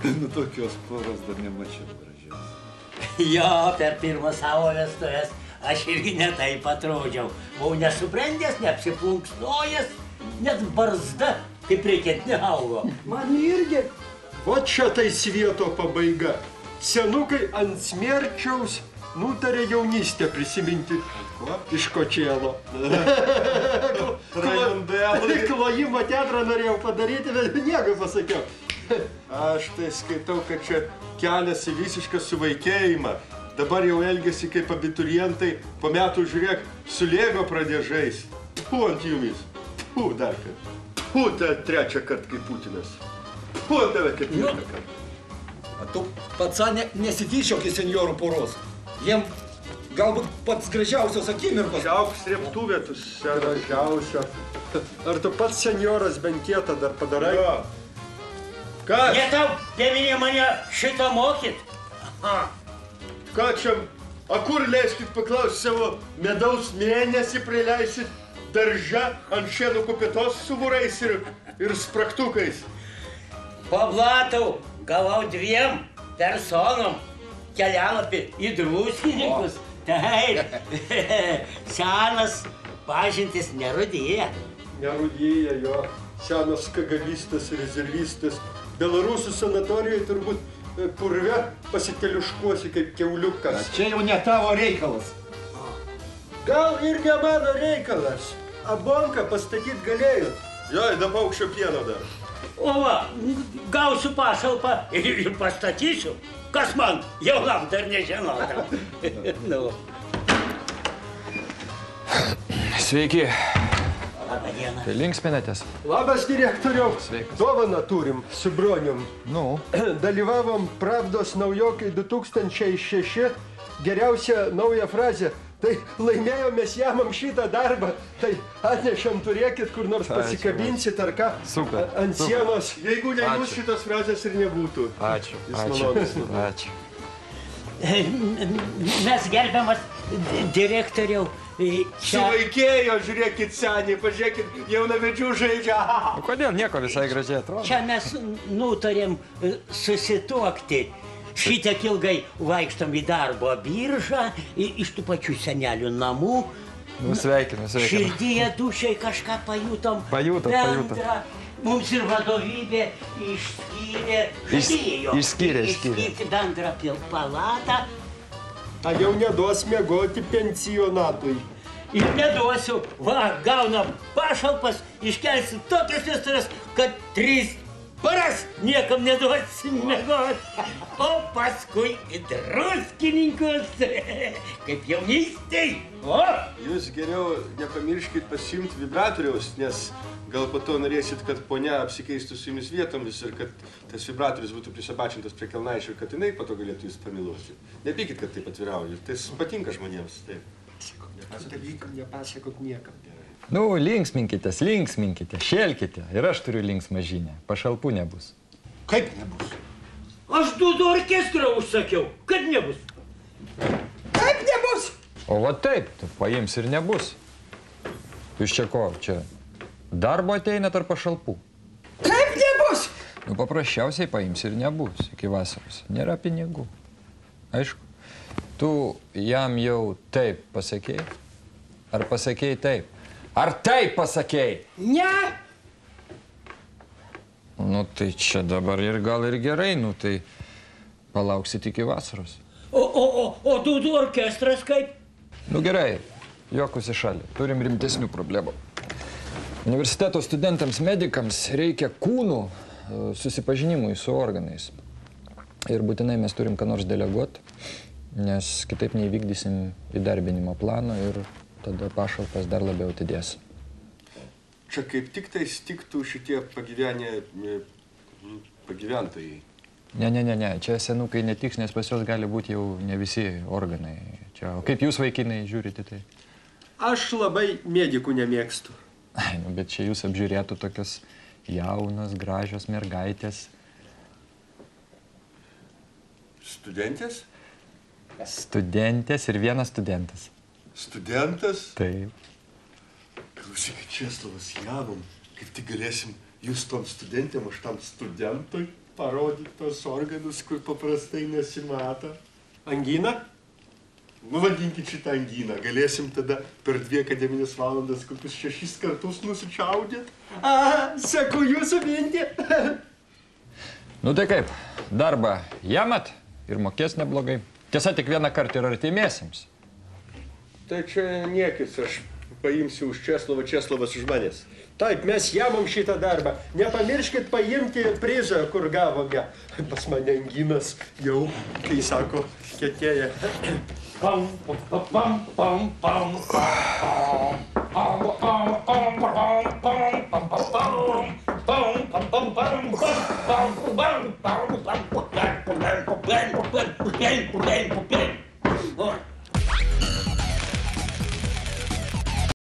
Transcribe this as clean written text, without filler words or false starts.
Nu, tokios poros dar nemačiau gražios. Jo, per pirmą savo vestuvės aš irgi netaip atrodžiau. Buvau nesubrendęs, neapsiplunksnojęs, net barzda, kaip reikiant, neaugo. Man irgi. O čia tai svieto pabaiga. Senukai ant smerčiaus nutarė jaunystę prisiminti. Ko? Iš Kočėlo. Raimondėlai. Klojimo teatrą norėjau padaryti, bet nieko pasakiau. Aš tai skaitau, kad čia keliasi visišką suvaikėjimą. Dabar jau elgiasi kaip abiturientai, po metų žiūrėk, su lėgo pradės žaist. Tfu ant jumis. Tfu dar kartą. Tfu trečią kartą kaip Putinas. Tfu ant tave kaip pirmą kartą. A tu, pacane, nesityčiok į senjorų poros. Jiem galbūt pats gražiausios akimirkos. Šiauks rėptuvėtus, Gražiausios. Ar tu pats senjoras bent kietą dar padarai? Jo. Kas? Ne tau, devinė mane šito mokyt. Ką čia? A kur leiskit paklausti savo medaus mėnesį prileisit daržą ant šienų kupitos su vurais ir spragtukais? Po blatų gavau 2 personom kelialapį į Druskininkus. Taip, senas pažintis nerudėja. Nerudėja jo. Senas kagalistas, rezervistas. Belarusų sanatorijoje turbūt purve pasiteliuškuosi kaip kiauliukas. Čia jau ne tavo reikalas. Gal ir ne mano reikalas. Abonką pastatyti galėjot. Jo, da paukščio pieno dar. O va, gausiu pašalpą ir pastatysiu. Kas man jaunam dar nežinota. Nu. Sveiki. Labą dieną. Tai linksminatės? Labas, direktoriau. Sveikas. Dovaną turim su bronium. Nu. Dalyvavom Pravdos naujokai 2006. Geriausia nauja frazė. Tai laimėjomės jamam šitą darbą. Tai atnešam, turėkit, kur nors pasikabinsit ar ką. Super. Ant sienos. Jeigu ne jūs, šitos frazės ir nebūtų. Ačiū. Jis malonus. Ačiū. Mes gerbiamas direktoriau. Suvaikėjo, žiūrėkit senį, pažiūrėkit, jaunavedžių žaidžia. Kodėl nieko visai gražiai atrodo? Čia mes nutarėm susituokti. Šitiek ilgai vaikštom į darbo biržą, iš tų pačių senelių namų. Sveikinu. Širdyje dušiai kažką pajutom. Pajutom. Mums ir vadovybė išskyrė bendrą palatą. A jau neduos miegoti pensionatui. Ir neduosiu. Va, gaunam pašalpas, iškelsim tokias vestuves, kad 3 paras niekam neduosim miegoti. O paskui į Druskininkus, kaip jaunystėj. O! Jūs geriau nepamirškit pasiimti vibratoriaus, nes gal po to norėsit, kad ponia apsikeistų su jumis vietomis ir kad tas vibratorius būtų prisabačintas prie kelnaičio ir kad jinai po to galėtų jūs pamiloti. Nepykit, kad taip atvirauju. Tai patinka žmonėms. Taip. Nepasakok niekam. Nu, linksminkitės, šėlkite. Ir aš turiu linksmą žinią. Pašalpų nebus. Kaip nebus? Aš 2 orkestrą užsakiau, kad nebus. Kaip nebus? O va taip, tu paims ir nebus. Jūs čia ko, čia darbo ateinat ar pašalpų? Kaip nebus? Nu, paprasčiausiai paims ir nebus iki vasaros. Nėra pinigų. Aišku. Tu jam jau taip pasakėjai? Ar pasakėjai taip? Ar taip pasakėjai? Ne. Nu, tai čia dabar ir gal ir gerai, nu, tai palauksit iki vasaros. O 2 orkestras kaip? Nu, gerai, jokus į šalį. Turim rimtesnių problemų. Universiteto studentams, medikams reikia kūnų susipažinimui su organais. Ir būtinai mes turim ką nors deleguoti, nes kitaip neįvykdysim įdarbinimo plano ir tada pašalpas dar labiau atidės. Čia kaip tik tai stiktų šitie pagyventojai. Ne, čia senukai netiks, nes pas juos gali būti jau ne visi organai. Čia, o kaip jūs, vaikinai, žiūrite tai? Aš labai medikų nemėgstu. Ai, nu, bet čia jūs apžiūrėtų tokios jaunos, gražios mergaitės. Studentės? Studentės ir vienas studentas. Studentas? Taip. Klausykit, Česlovas, javom, kaip tik galėsim jūs tom studentėm, aš tam studentui. Parodyt tos organus, kur paprastai nesimato. Angina? Nu, vadinkit šitą anginą. Galėsim tada per 2 akademinės valandas kokius 6 kartus nusičiaudėt. Seku jūsų mintį. Nu tai kaip, darbą jamat ir mokės neblogai. Tiesa, tik vieną kartą ir artimiesiems. Tai čia niekis, aš paimsiu už Česlovą, Česlovas už manęs. Taip, mes jamam šitą darbą. Nepamirškit paimti prizą, kur gavome. Pas mane anginas jau, kai sako, kietėja. Pam, pam, pam, pam, pam, pam, pam, pam,